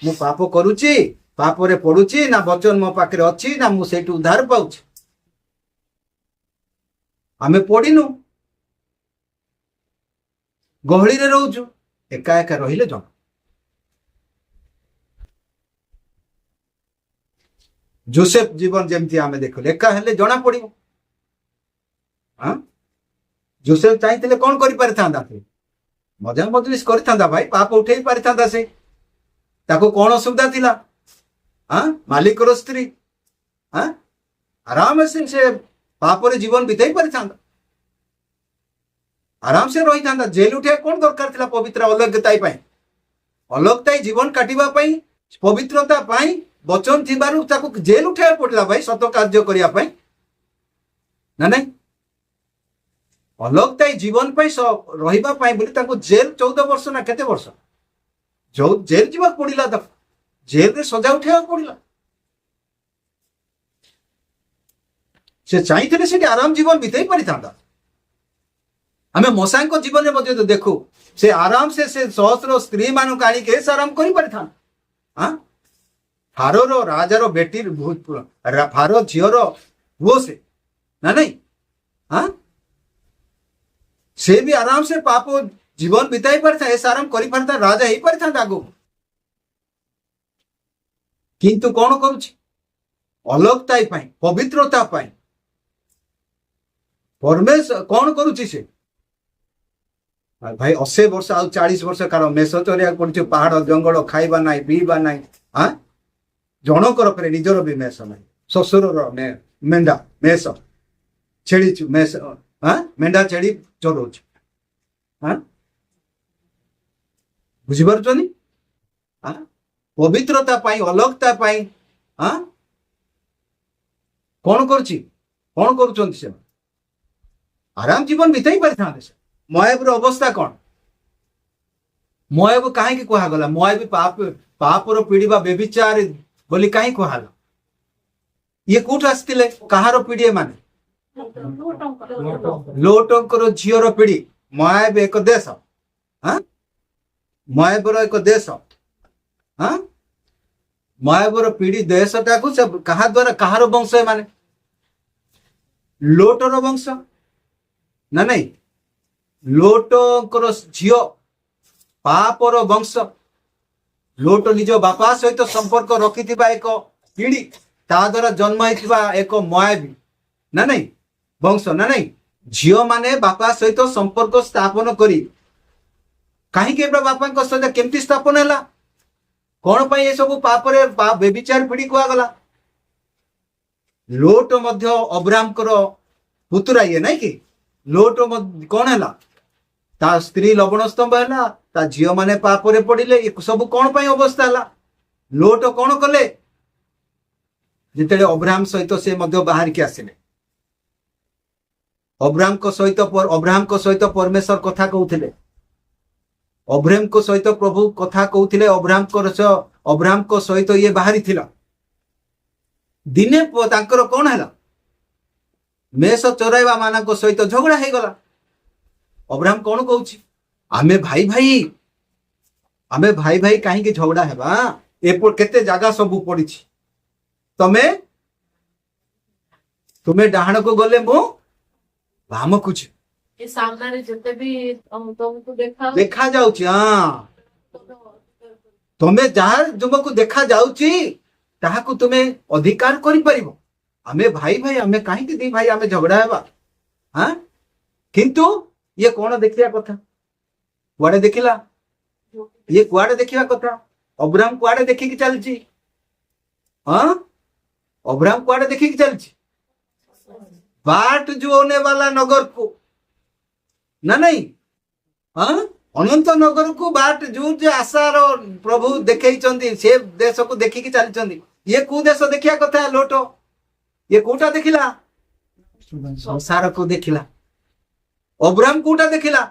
[SPEAKER 1] ମୁଁ ପାପ କରୁଛି ପାପରେ ପଡୁଛି ନା ବଚନ ମୋ ପାଖରେ ଅଛି ନା ମୁଁ ସେଇଠୁ ଉଦ୍ଧାର ପାଉଛି ଆମେ ପଡିନୁ ଗହଳିରେ ରହୁଛୁ ଏକା ଏକା ରହିଲେ ଜଣା जोसेफ जीवन जमती आमे देखले एका हेले जଣା पड़िबो हां जोसेफ चाहते कौन करि परिथांदा मजा मजलिस करिथांदा भाई पाप उठेई परिथांदा से ताको कौन असुविधा थिला हां मालिक रो स्त्री हां आराम से पाप रे जीवन बिताई परिथांदा आराम से रही था जेल उठे कौन दरकार थिला पवित्र अलगताई पाई अलगताई जीवन काटिबा पाई पवित्रता पाई बचन थिबारु ताको जेल उठा पड़ला भाई सत कार्य करिया पाई ना नहीं अलगताई जीवन पाई रहिबा पाई बोली ताको जेल 14 वर्ष ना केते वर्ष जो जेल जीवा पड़िला त जेल रे सजा उठा पड़ला से चाहिए से आराम जीवन बिताई पारि था आमे मसाई को जीवन में मध्य देखू से आराम से सहस्र स्त्री मानक आनी के आराम करि पारि था हां फारो रो राजा रो बेटी फारो झीर पुओ से ना नहीं हाँ से भी आराम से पाप जीवन बिताई पारता ऐसा आराम करि पारता राजा ही पारता आगो किंतु कौन करुछि अलगताई पाई पवित्रता पाई परमेश्वर कौन करुछि से भाई 80 वर्ष आ 40 वर्ष कार मेष चरिया पड़छ पहाड़ जंगल खाइबा नाई पीबा नाई हाँ जनकर फेर निजर भी मेष ना शशुर मेढा मेष छेड़ी मेष हाँ मेढा छेड़ी चरौछ हाँ बुझीपारुछनी हाँ पवित्रता पाई अलगता पाई हाँ कौन करुछि कौन करुछन्ति से आराम जीवन बिताई पारिथांते से मोआब अवस्था कौन मोआब कहीं कहगला मोआब पाप पापर पीढ़ी बा बेविचार बोली कहीं कहला ये कौट आसते कहार पीढ़ी माने लोटंकर झीर पीढ़ी मोआब एक देश हाँ मोआबर एक देश हाँ मोआबर पीढ़ी देशटा को सब कहा द्वारा कहार वंश माने लोटर वंश ना नहीं लोटंकर झील पापर वंश लोट निज बापा सहित संपर्क रखि एक पीढ़ी ता द्वारा जन्म होता एक मोआबी ना नहीं वंश ना नहीं झील माने बापा सहित संपर्क स्थापन करी कहीं बापा सहित केमती स्थापन है कौन पाई ये सब पापरे बेविचार पीढ़ी कहगला लोट मध्य अब्राहम पुतरा ये नहीं कि लोट कौन है ता स्त्री लवण स्तंभ है ତା ଝିଅ ମାନେ ପାପରେ ପଡିଲେ ଏ ସବୁ କଣ ପାଇଁ ଅବସ୍ଥା ହେଲା ଲୋଟ କଣ କଲେ ଯେତେବେଳେ ଅବ୍ରାହମ ସହିତ ସେ ମଧ୍ୟ ବାହାରିକି ଆସିଲେ ଅବ୍ରାହମଙ୍କ ସହିତ ପରମେଶ୍ୱର କଥା କହୁଥିଲେ ଅବ୍ରାହମଙ୍କ ସହିତ ପ୍ରଭୁ କଥା କହୁଥିଲେ ଅବ୍ରାହମଙ୍କ ସହିତ ଇଏ ବାହାରିଥିଲା ଦିନେ ତାଙ୍କର କଣ ହେଲା ମେଷ ଚରାଇବା ମାନଙ୍କ ସହିତ ଝଗଡା ହେଇଗଲା ଅବ୍ରାହମ କଣ କହୁଛି ଆମେ ଭାଇ ଭାଇ କାହିଁକି ଝଗଡା ହେବା କେତେ ଜାଗା ସବୁ ପଡିଛି ତୁମେ ଡାହାଣକୁ ଗଲେ ମୁଁ ବାମକୁ ଯିବି
[SPEAKER 5] ये सामने जितने भी तुमको देखा
[SPEAKER 1] ଦେଖା ଯାଉଛି ହଁ ତମେ ଯାହା ତୁମକୁ ଦେଖା ଯାଉଛି ତାହାକୁ ତୁମେ ଅଧିକାର କରିପାରିବ ଆମେ ଭାଇ ଆମେ କାହିଁକି ଦି ଭାଇ ଆମେ ଝଗଡା ହେବା ହଁ କିନ୍ତୁ ଇଏ କଣ ଦେଖିବା କଥା କୁଆଡେ ଦେଖିଲା ଇଏ କୁଆଡେ ଦେଖିବା କଥା ଅବ୍ରାହମ କୁଆଡେ ଦେଖିକି ଚାଲିଛି ହଁ ଅବ୍ରାହମ କୁଆଡେ ଦେଖିକି ଚାଲିଛି बाट जो होने वाला नगर को ना नहीं हाँ अनंत नगर को बाट जो आशार प्रभु देखे से देश को देखिकी चली ये कौ देश देखिया कथा लोट ये कोटा देखिला संसार को देखिला अब्राहम कोटा देखिला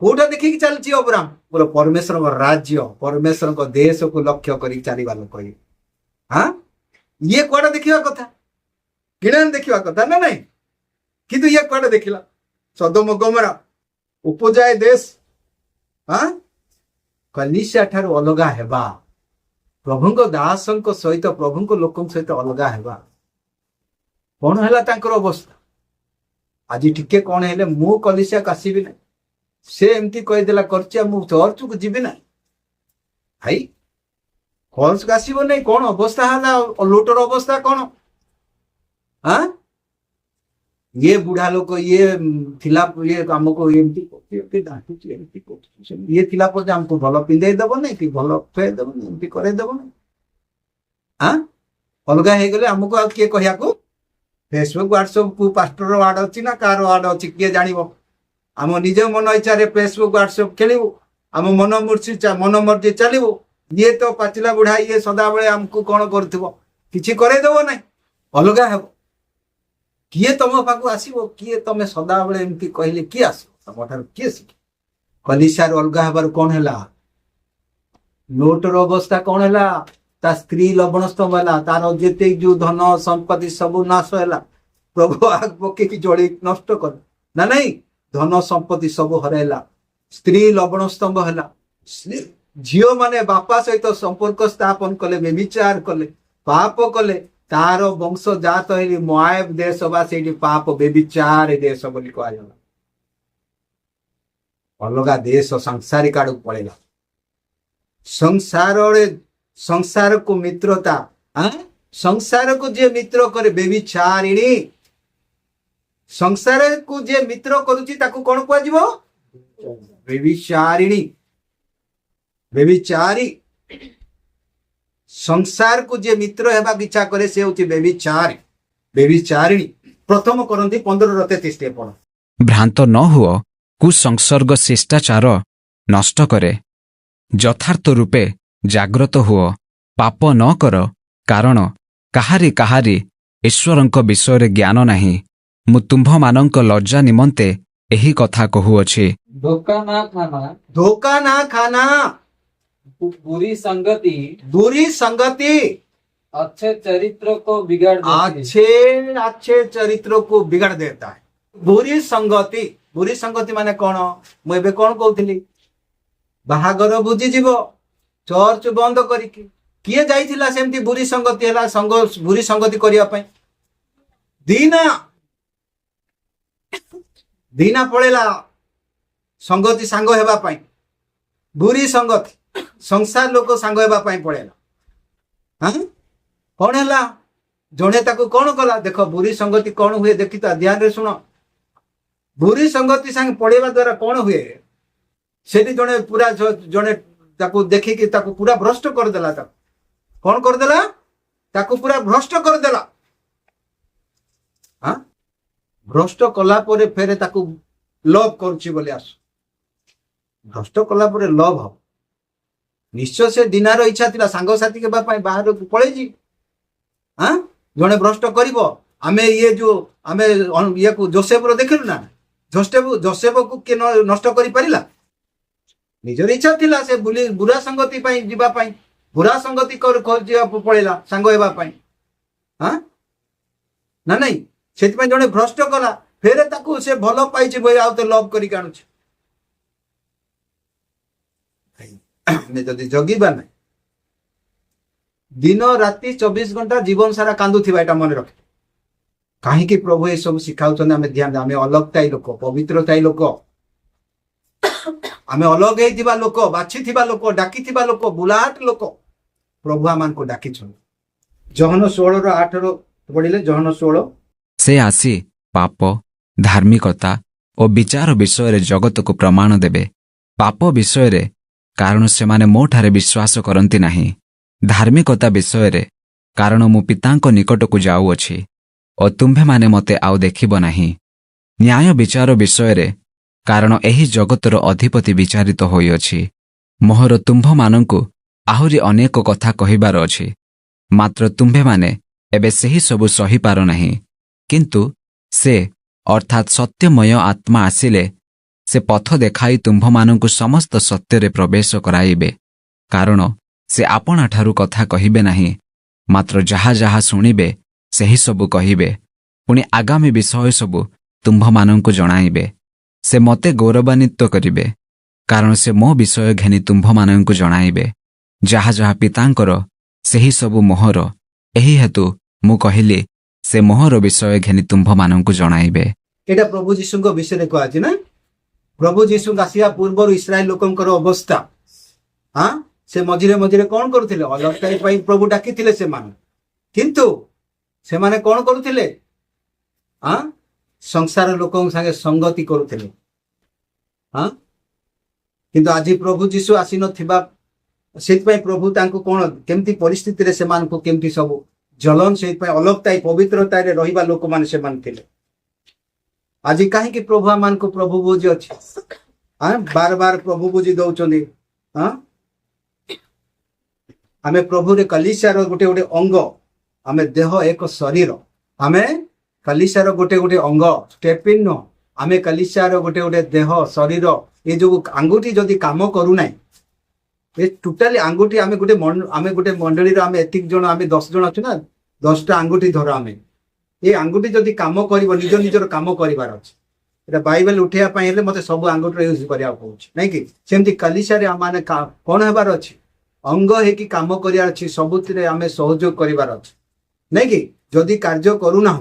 [SPEAKER 1] कोटा देखिकी चलची अब्राहम बोलो परमेश्वर राज्य परमेश्वर देश को लक्ष्य कर चलवा लोक हाँ ये कुआड़ा देखिया कथा किणान देखिवा कथा ना नहीं किंतु ये कुआड़े देखिला सदोम गमरा उपजाए देश हाँ कलिसिया ठारू अलगा हेबा प्रभुଙ୍କ दासଙ୍କ सहित प्रभुଙ୍କ लोकଙ୍କ सहित अलगा हेबा कौन हैला तांकर अवस्था आज टिके कौन हेले मु कलिसिया कासीबी ना से एमती कहि देला करचिया मु चर्च को जीबी ना भाई कॉल्स कासीबो नहीं कौन अवस्था हैला लोटर अवस्था कौन हाँ ये बुढ़ा लोग ये थिला ये हमको एमती ये थिला पर हमको भल पिंधे दब नहीं कि भल खुए दब एमती करे दब नहीं हाँ अलगा हो गले हमको आ किए कहिया को फेसबुक व्हाट्सएप को पास्टर वार्ड अच्छी ना कार वार्ड अच्छी किए जानिबो आम निज मन इच्छा रे फेसबुक व्हाट्सएप खेलिबो आम मन मर्जी चलिबो ये तो पाचिला बुढ़ा ये सदा बेले हमको कौन करथिबो किछि करे दब नहीं अलगा हेबो किए तुम पाक आसो किए तुम सदा बेले एमती कहले किए आस तुम किए शिख कलिसियार अलगा हबार कौन है लोटर अवस्था कौन है ता स्त्री लवण स्तंभ है तार जेते जो धन संपत्ति सब नाश है प्रभु आग पके जड़ी नष्ट कर ना नहीं धन संपत्ति सब हरैला स्त्री लवण स्तंभ है झील माने बापा सहित संपर्क स्थापन कले व्यभिचार कले पाप कले तार वंश जात है मोआब देश बा से पाप व्यभिचार देश बोली कहला अलगा देश सांसारिक आड़ पड़ेगा संसार को मित्रता संसार को जे मित्र करे व्यभिचारिणी संसार को जे मित्र करुची ताकू कौन कहजिवो व्यभिचारिणी व्यभिचारी संसार को जे मित्र हेबा इच्छा करे से होची व्यभिचारिणी प्रथम करंती 15:33 पढ़
[SPEAKER 2] भ्रांत न हुओ कुसंसर्ग शिष्टाचार नष्ट करे यथार्थ रूपे जाग्रत हुओ पाप न कर कारण काहारी काहारी ईश्वरंक विषय ज्ञान नाही मु तुम्भमानंक लज्जा निमंते एही कथा कहुअछि
[SPEAKER 3] धोखा ना खाना बुरी संगति अच्छे चरित्र को बिगाड़ देती है।
[SPEAKER 1] अच्छे चरित्र को बिगाड़ देता है बुरी संगति माने कौन मुझे कौन कहती बाहागर बुझी जीव चर्च बंद करिकी किए जाइथिला सेमती बुरी संगति है बुरी संगति करने दीना पड़ेला संगति सांग हेबा पाई बुरी संगति संसार लोक सांग हेबा पाई पड़ेला हाँ कौन है जड़े ताको कौन कला देख बुरी संगति कौन हुए देखी तो ध्यान रे सुन बुरी संगति सांग पड़ेवा द्वारा कौन हुए सेठी जड़े पूरा जड़े ताको देखिकी ताको पूरा भ्रष्ट कर देला कौन कर देला ताको पूरा भ्रष्ट कर देला हाँ भ्रष्ट कला परे फेरे ताको लव करुची बोले आस भ्रष्ट कला परे लव हम निश्चय से दिनार इच्छा थिला सांगसाथी के बापा बाहर पळेजी हाँ जने भ्रष्ट करिवो आमे ये जो आमे ये को जोसेफ रो देखिलु ना जोसेफ को के नष्ट करि परिला निजर इच्छा थिला से बुरा संगति पई जिबा पई बुरा संगति कर खोजिया पळेला सांग हेबा पई हाँ ना नहीं सेति पई जने भ्रष्ट कला फेरे ताकू से भलो पाइछि बोई आउते लव करि काणुछि ଆମେ ଯଦି ଜଗିବା ନାହିଁ ଦିନ ରାତି 24 ଘଣ୍ଟା ଜୀବନ ସାରା କାନ୍ଦୁଥିବା ଏଟା ମନେ ରଖେ କାହିଁକି ପ୍ରଭୁ ଏ ସବୁ ଶିଖାଉଛନ୍ତି ଆମେ ଧ୍ୟାନ ଆମେ ଅଲଗତାଇ ଲୋକ ପବିତ୍ରତାଇ ଲୋକ ଆମେ ଅଲଗ ହେଇଥିବା ଲୋକ ବାଛିଥିବା ଲୋକ ଡାକିଥିବା ଲୋକ ବୁଲାଟ ଲୋକ ପ୍ରଭୁ ଆମମାନଙ୍କୁ ଡାକିଛନ୍ତି ଜହନ 16 ର 8 ର ପଢିଲେ ଜହନ 16
[SPEAKER 2] ସେ ଆସି ପାପ ଧାର୍ମିକତା ଓ ବିଚାର ବିଷୟରେ ଜଗତକୁ ପ୍ରମାଣ ଦେବେ ପାପ ବିଷୟରେ କାରଣ ସେମାନେ ମୋଠାରେ ବିଶ୍ୱାସ କରନ୍ତି ନାହିଁ ଧାର୍ମିକତା ବିଷୟରେ କାରଣ ମୁଁ ପିତାଙ୍କ ନିକଟକୁ ଯାଉଅଛି ଓ ତୁମ୍ଭେମାନେ ମୋତେ ଆଉ ଦେଖିବ ନାହିଁ ନ୍ୟାୟ ବିଚାର ବିଷୟରେ କାରଣ ଏହି ଜଗତର ଅଧିପତି ବିଚାରିତ ହୋଇଅଛି ମୋହର ତୁମ୍ଭମାନଙ୍କୁ ଆହୁରି ଅନେକ କଥା କହିବାର ଅଛି ମାତ୍ର ତୁମ୍ଭେମାନେ ଏବେ ସେହି ସବୁ ସହିପାର ନାହିଁ କିନ୍ତୁ ସେ ଅର୍ଥାତ୍ ସତ୍ୟମୟ ଆତ୍ମା ଆସିଲେ ସେ ପଥ ଦେଖାଇ ତୁମ୍ଭମାନଙ୍କୁ ସମସ୍ତ ସତ୍ୟରେ ପ୍ରବେଶ କରାଇବେ କାରଣ ସେ ଆପଣାଠାରୁ କଥା କହିବେ ନାହିଁ ମାତ୍ର ଯାହା ଯାହା ଶୁଣିବେ ସେହି ସବୁ କହିବେ ପୁଣି ଆଗାମୀ ବିଷୟ ସବୁ ତୁମ୍ଭମାନଙ୍କୁ ଜଣାଇବେ ସେ ମୋତେ ଗୌରବାନ୍ୱିତ କରିବେ କାରଣ ସେ ମୋ ବିଷୟ ଘେନି ତୁମ୍ଭମାନଙ୍କୁ ଜଣାଇବେ ଯାହା ଯାହା ପିତାଙ୍କର ସେହି ସବୁ ମୋହର ଏହି ହେତୁ ମୁଁ କହିଲି ସେ ମୋହର ବିଷୟ ଘେନି ତୁମ୍ଭମାନଙ୍କୁ ଜଣାଇବେ
[SPEAKER 1] ଏଟା ପ୍ରଭୁ ଯୀଶୁଙ୍କ ବିଷୟରେ କୁହାଯାଇଛି ନା प्रभु जीशु आसिया पूर्व इस्राएल लोकंकर अवस्था हाँ से मझिरे मझिरे कौन करुथिले अलगताई पई प्रभु डाकिथिले से मान किंतु से माने कौन करुथिले हाँ संसार लोकन संगे संगति करुथिले हाँ किंतु आज प्रभु जीशु आसी नथिबा सेति पई प्रभु तांको कोन केमती परिस्थिति रे से मान को केमती सब जलन सेति पई अलगताई पवित्रता रे रहिबा लोक माने से मान थिले आज कहीं प्रभु आम को प्रभु बुझी अच्छे हाँ बार बार प्रभु बुझी दौरान हाँ आम प्रभु रे कलिसियार गोटे गोटे अंग आम देह एक शरीर आम कलिसियार गोटे गोटे अंग स्टेपिन न आम कलिसियार गोटे गोटे देह शरीर ये जो आंगुठी जदि काम करूना ये टोटाली आंगुठी आम गोटे मंडली आम एतिक जन आम 10 जन अच्छे ना 10टा आंगुठी धर आम ये आंगुठी जदि काम कर निज निजर काम करार अच्छे बाइबल उठेवा मत सब आंगुठी यूज करा नहीं कि सेमती कलिसिया माने कौन होबार अच्छे अंग है काम करार अच्छी सबुरे आम सहयोग करार अच्छे नहीं कि जदि कार्य करूना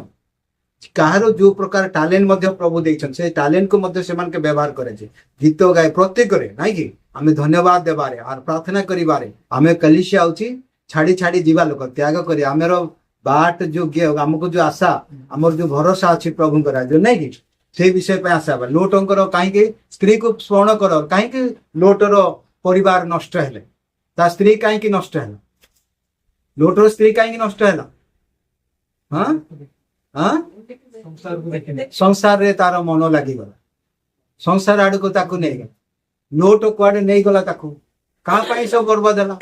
[SPEAKER 1] कहार जो प्रकार टैलेंट प्रभु देछन से टैलेंट को व्यवहार करे गीत गाए प्रत्येक नहीं कि आम धन्यवाद देवारे और प्रार्थना करिवारे आम कलिसिया होची छाड़ी छाड़ी जीवा लोक त्याग करी आमर बाट जो आमको जो आशा आमर जो भरोसा अच्छी प्रभु राज्य नहीं कि से विषय पे आशा लोटंकर कहीं स्त्री को स्मरण कर कहीं लोटर परिवार नष्ट है ता स्त्री कहीं नष्ट है लोटर स्त्री कहीं नष्ट है हाँ हाँ संसार रे तार मन लगिगला संसार आड़ को ताकू नहीं गला लोट कुआडे नहीं गला ताकू कहाँ पाई सब बर्बाद है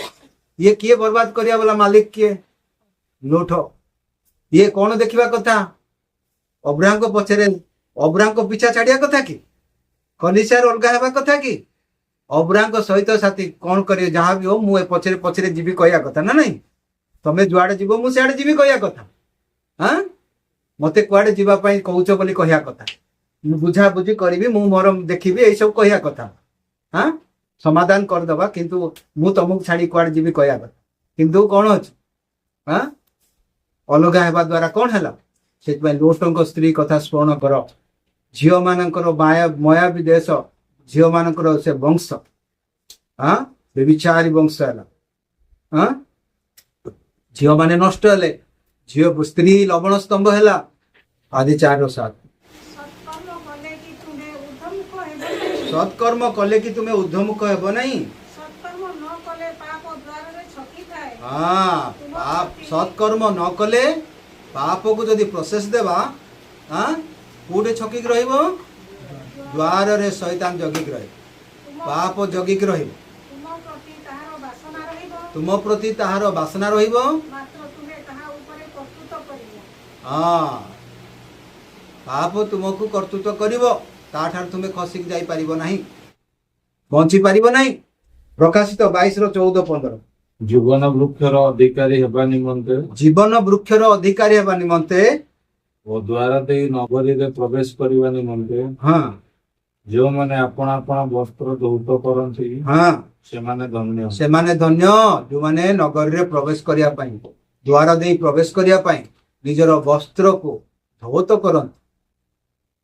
[SPEAKER 1] ये किए बर्बाद करिया वाला मालिक किए लोट ये कौन देखा कथा अब्राहम को पचरे अब्राहम को पीछा छाड़िया कथा कि कलिसियार अलगा हेबा कथा कि अब्राहम को सहित साथी कौन करे जहाँ भी हो मुझे पचरे पचरे जीवी कहया कथा ना नहीं तमें जुआड़े जीव मुझे सियाड़े जीवी कहया कथा हाँ मते कुआड़े जीवाई कौच बोली कहया कथा बुझा बुझी करी मु मोर देखी यही सब कहया कथा हाँ समाधान करदबा किंतु मु तुमको छाड़ी कुआड़े जीवी कहया कथा किंतु कौन अच्छे हाँ अलगा हेबा द्वारा कौन है से लोटों स्त्री कथा स्मरण कर झील मानकर माया विदेश झील मानकर से वंश हाँ व्यभिचारी वंश है हाँ झील माने नष्ट हेले झील स्त्री लवण स्तंभ है आदि 4:7 सत्कर्म कले कि तुम्हें ऊर्ध्वमुख हेब नहीं हाँ पाप सत्कर्म न कले पाप को जदि प्रोसेस देवा हाँ कौटे छकिक द्वार रे शैतान जगिक रहे ପାପ ଜଗିକି ରହିବ
[SPEAKER 6] ତୁମ ପ୍ରତି ତାହାର ବାସନା ରହିବ,
[SPEAKER 1] ତୁମ ପ୍ରତି ତାହାର ବାସନା ରହିବ।
[SPEAKER 6] ମାତ୍ର ତୁମେ ତାହା ଉପରେ କର୍ତ୍ତୃତ୍ୱ କରିବ।
[SPEAKER 1] ହଁ ପାପ ତୁମକୁ କର୍ତ୍ତୃତ୍ୱ କରିବ, ତାଠାରୁ ତୁମେ ଖସିକି ଯାଇପାରିବ ନାହିଁ, ବଞ୍ଚି ପାରିବ ନାହିଁ। ପ୍ରକାଶିତ 22:14-15
[SPEAKER 7] ଜୀବନ ବୃକ୍ଷର ଅଧିକାରୀ ହେବା ନିମନ୍ତେ
[SPEAKER 1] ଜୀବନ ବୃକ୍ଷର ଅଧିକାରୀ ହେବା ନିମନ୍ତେ
[SPEAKER 7] ଓ ଦ୍ୱାର ଦେଇ ନଗରୀରେ ପ୍ରବେଶ କରିବା ନିମନ୍ତେ
[SPEAKER 1] ହଁ
[SPEAKER 7] ଯେଉଁମାନେ ଆପଣା ଆପଣା ବସ୍ତ୍ର ଧୌତ କରନ୍ତି
[SPEAKER 1] ହଁ
[SPEAKER 7] ସେମାନେ ଧନ୍ୟ।
[SPEAKER 1] ସେମାନେ ଧନ୍ୟ, ଯୋଉମାନେ ନଗରୀରେ ପ୍ରବେଶ କରିବା ପାଇଁ, ଦ୍ୱାର ଦେଇ ପ୍ରବେଶ କରିବା ପାଇଁ ନିଜର ବସ୍ତ୍ରକୁ ଧୌତ କରନ୍ତି।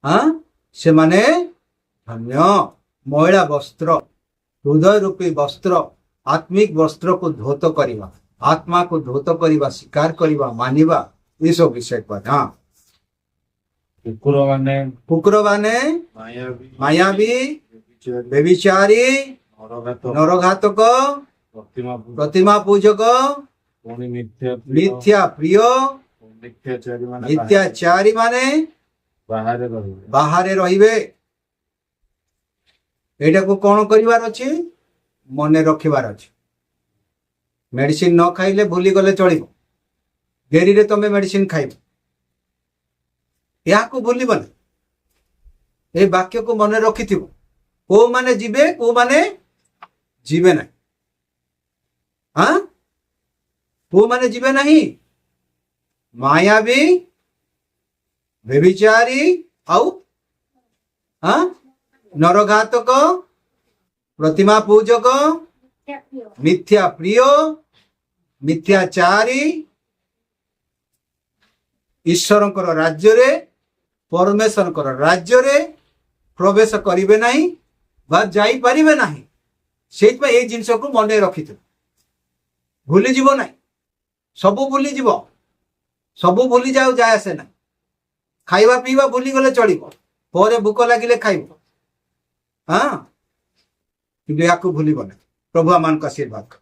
[SPEAKER 1] ହଁ ସେମାନେ ଧନ୍ୟ। ମହିଳା ବସ୍ତ୍ର, ହୃଦୟ ରୂପୀ ବସ୍ତ୍ର, ଆତ୍ମିକ ବସ୍ତ୍ରକୁ ଧୌତ କରିବା, ଆତ୍ମାକୁ ଧୌତ କରିବା, ସ୍ୱୀକାର କରିବା, ମାନିବା, ଏସବୁ ବିଷୟ କରେ। ହଁ
[SPEAKER 7] କୁକୁରମାନେ,
[SPEAKER 1] କୁକୁରମାନେ,
[SPEAKER 7] ମାୟାବୀ,
[SPEAKER 1] ମାୟାବୀ,
[SPEAKER 7] ବ୍ୟଭିଚାରୀ,
[SPEAKER 1] ବ୍ୟଭିଚାରୀ,
[SPEAKER 7] ନରଘାତକ,
[SPEAKER 1] ନରଘାତକ,
[SPEAKER 7] ପ୍ରତିମା ପୂଜକ,
[SPEAKER 1] ପ୍ରତିମା ପୂଜକ,
[SPEAKER 7] ପୁଣି ମିଥ୍ୟା
[SPEAKER 1] ମିଥ୍ୟା ପ୍ରିୟ,
[SPEAKER 7] ମିଥ୍ୟାଚାରୀ ମାନେ
[SPEAKER 1] ମିଥ୍ୟାଚାରୀ ମାନେ
[SPEAKER 7] ବାହାରେ ରହିବେ।
[SPEAKER 1] ବାହାରେ ରହିବେ। ଏଇଟାକୁ କଣ କରିବାର ଅଛି? ମନେ ରଖିବାର ଅଛି। ମେଡିସିନ ନ ଖାଇଲେ ଭୁଲିଗଲେ ଚଳିବ, ଡେରିରେ ତମେ ମେଡିସିନ ଖାଇବ, ଏହାକୁ ଭୁଲିବନି। ଏ ବାକ୍ୟକୁ ମନେ ରଖିଥିବ। କୋଉମାନେ ଯିବେ, କୋଉମାନେ ଯିବେ ନାହିଁ। ହଁ କୋଉମାନେ ଯିବେ ନାହିଁ? ମାୟାବୀ, ବ୍ୟଭିଚାରୀ, ଆଉ ନରଘାତକ, ପ୍ରତିମା ପୂଜକ, ମିଥ୍ୟା ପ୍ରିୟ, ମିଥ୍ୟାଚାରୀ ଈଶ୍ୱରଙ୍କର ରାଜ୍ୟରେ, ପରମେଶ୍ୱରଙ୍କର ରାଜ୍ୟରେ ପ୍ରବେଶ କରିବେ ନାହିଁ ବା ଯାଇପାରିବେ ନାହିଁ। ସେଇଥିପାଇଁ ଏଇ ଜିନିଷକୁ ମନେ ରଖିଥିବ, ଭୁଲିଯିବ ନାହିଁ। ସବୁ ଭୁଲିଯିବ, ସବୁ ଭୁଲି ଯାଉ, ଯାଏ ଆସେ ନାହିଁ। ଖାଇବା ପିଇବା ଭୁଲିଗଲେ ଚଳିବ, ପରେ ଭୋକ ଲାଗିଲେ ଖାଇବ। ହଁ କିନ୍ତୁ ୟାକୁ ଭୁଲିବ ନାହିଁ। ପ୍ରଭୁ ଆମମାନଙ୍କୁ ଆଶୀର୍ବାଦ କର।